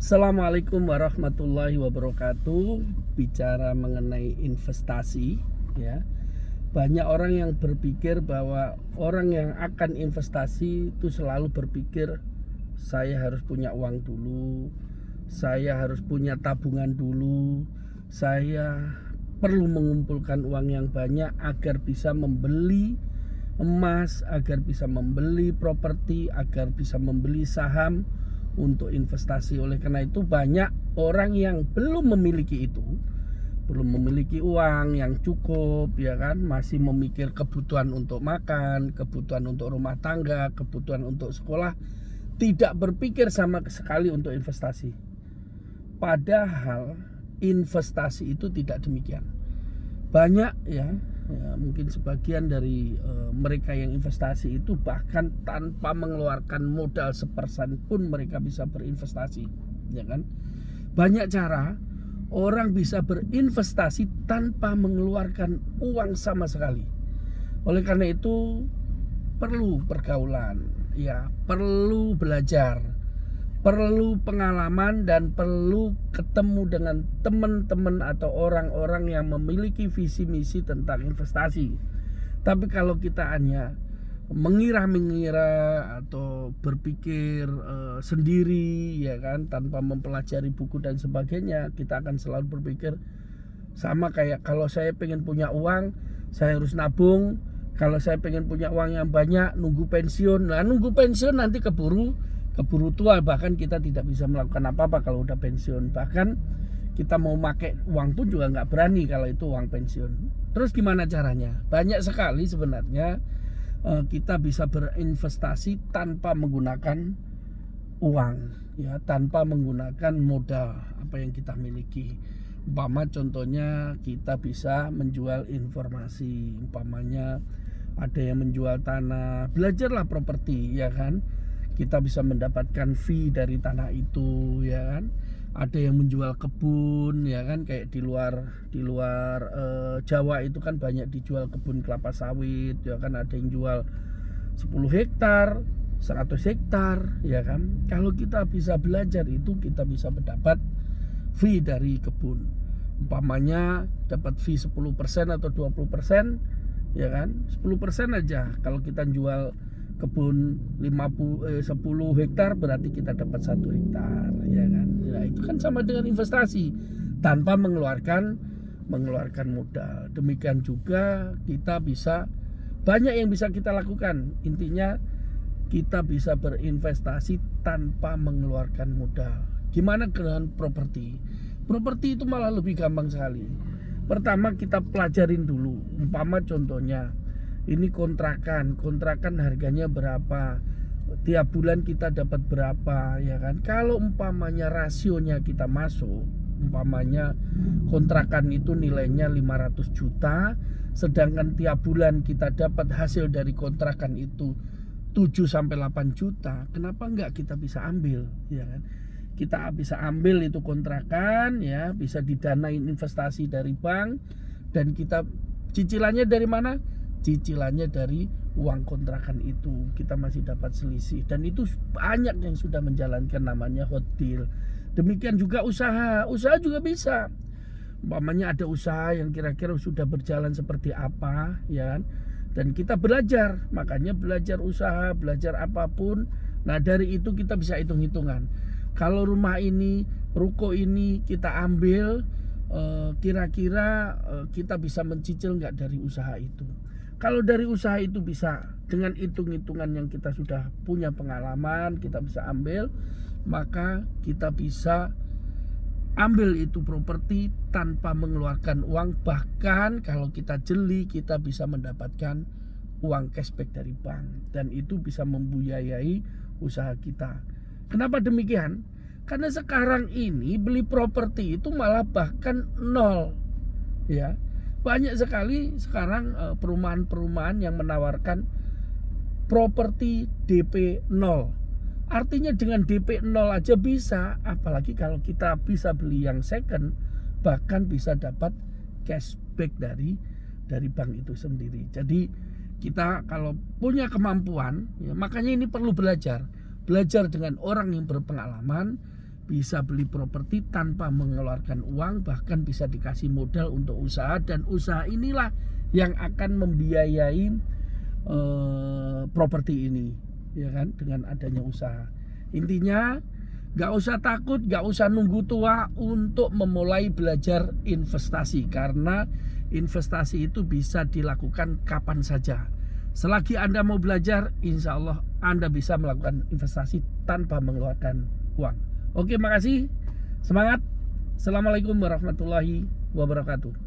Assalamualaikum warahmatullahi wabarakatuh. Bicara mengenai investasi, ya. Banyak orang yang berpikir bahwa orang yang akan investasi itu selalu berpikir saya harus punya uang dulu, saya harus punya tabungan dulu, saya perlu mengumpulkan uang yang banyak agar bisa membeli emas, agar bisa membeli properti, agar bisa membeli saham untuk investasi. Oleh karena itu banyak orang yang belum memiliki itu, belum memiliki uang yang cukup, ya kan, masih memikir kebutuhan untuk makan, kebutuhan untuk rumah tangga, kebutuhan untuk sekolah, tidak berpikir sama sekali untuk investasi. Padahal investasi itu tidak demikian. Banyak ya mungkin sebagian dari mereka yang investasi itu bahkan tanpa mengeluarkan modal sepersen pun mereka bisa berinvestasi, ya kan? Banyak cara orang bisa berinvestasi tanpa mengeluarkan uang sama sekali. Oleh karena itu perlu pergaulan, ya, perlu belajar, perlu pengalaman, dan perlu ketemu dengan teman-teman atau orang-orang yang memiliki visi misi tentang investasi. Tapi kalau kita hanya mengira-mengira atau berpikir sendiri, ya kan, tanpa mempelajari buku dan sebagainya, kita akan selalu berpikir sama kayak kalau saya pengen punya uang, saya harus nabung. Kalau saya pengen punya uang yang banyak, nunggu pensiun. Nah, nunggu pensiun nanti keburu tua, bahkan kita tidak bisa melakukan apa-apa kalau udah pensiun. Bahkan kita mau pakai uang pun juga nggak berani kalau itu uang pensiun. Terus gimana caranya? Banyak sekali sebenarnya kita bisa berinvestasi tanpa menggunakan uang, ya, tanpa menggunakan modal apa yang kita miliki. Umpama contohnya kita bisa menjual informasi, umpamanya ada yang menjual tanah, belajarlah properti, ya kan. Kita bisa mendapatkan fee dari tanah itu, ya kan. Ada yang menjual kebun, ya kan, kayak di luar Jawa itu kan banyak dijual kebun kelapa sawit, ya kan. Ada yang jual 10 hektar, 100 hektar, ya kan. Kalau kita bisa belajar itu, kita bisa mendapat fee dari kebun. Umpamanya dapat fee 10% atau 20%, ya kan. 10% aja kalau kita jual kebun 10 hektar berarti kita dapat 1 hektar, ya kan. Nah, itu kan sama dengan investasi tanpa mengeluarkan modal. Demikian juga kita bisa, banyak yang bisa kita lakukan. Intinya kita bisa berinvestasi tanpa mengeluarkan modal. Gimana dengan properti? Properti itu malah lebih gampang sekali. Pertama kita pelajarin dulu. Umpama contohnya ini kontrakan harganya berapa, tiap bulan kita dapat berapa, ya kan. Kalau umpamanya rasionya kita masuk, umpamanya kontrakan itu nilainya 500 juta, sedangkan tiap bulan kita dapat hasil dari kontrakan itu 7-8 juta, kenapa enggak kita bisa ambil, ya kan. Kita bisa ambil itu kontrakan, ya, bisa didanain investasi dari bank, dan kita cicilannya dari mana? Cicilannya dari uang kontrakan itu. Kita masih dapat selisih, dan itu banyak yang sudah menjalankan, namanya hot deal. Demikian juga usaha juga bisa. Umpamanya ada usaha yang kira-kira sudah berjalan seperti apa, ya kan, dan kita belajar. Makanya belajar usaha, belajar apapun. Nah, dari itu kita bisa hitung-hitungan. Kalau rumah ini, ruko ini kita ambil, kira-kira kita bisa mencicil nggak dari usaha itu. Kalau dari usaha itu bisa, dengan hitung-hitungan yang kita sudah punya pengalaman, kita bisa ambil, maka kita bisa ambil itu properti tanpa mengeluarkan uang. Bahkan kalau kita jeli, kita bisa mendapatkan uang cashback dari bank, dan itu bisa membuyayai usaha kita. Kenapa demikian? Karena sekarang ini beli properti itu malah bahkan nol, ya. Banyak sekali sekarang perumahan-perumahan yang menawarkan properti DP 0. Artinya dengan DP 0 aja bisa, apalagi kalau kita bisa beli yang second, bahkan bisa dapat cashback dari bank itu sendiri. Jadi kita kalau punya kemampuan, ya, makanya ini perlu belajar dengan orang yang berpengalaman, bisa beli properti tanpa mengeluarkan uang, bahkan bisa dikasih modal untuk usaha, dan usaha inilah yang akan membiayai properti ini, ya kan, dengan adanya usaha. Intinya gak usah takut, gak usah nunggu tua untuk memulai belajar investasi, karena investasi itu bisa dilakukan kapan saja. Selagi Anda mau belajar, insya Allah Anda bisa melakukan investasi tanpa mengeluarkan uang. Oke, makasih. Semangat. Assalamualaikum warahmatullahi wabarakatuh.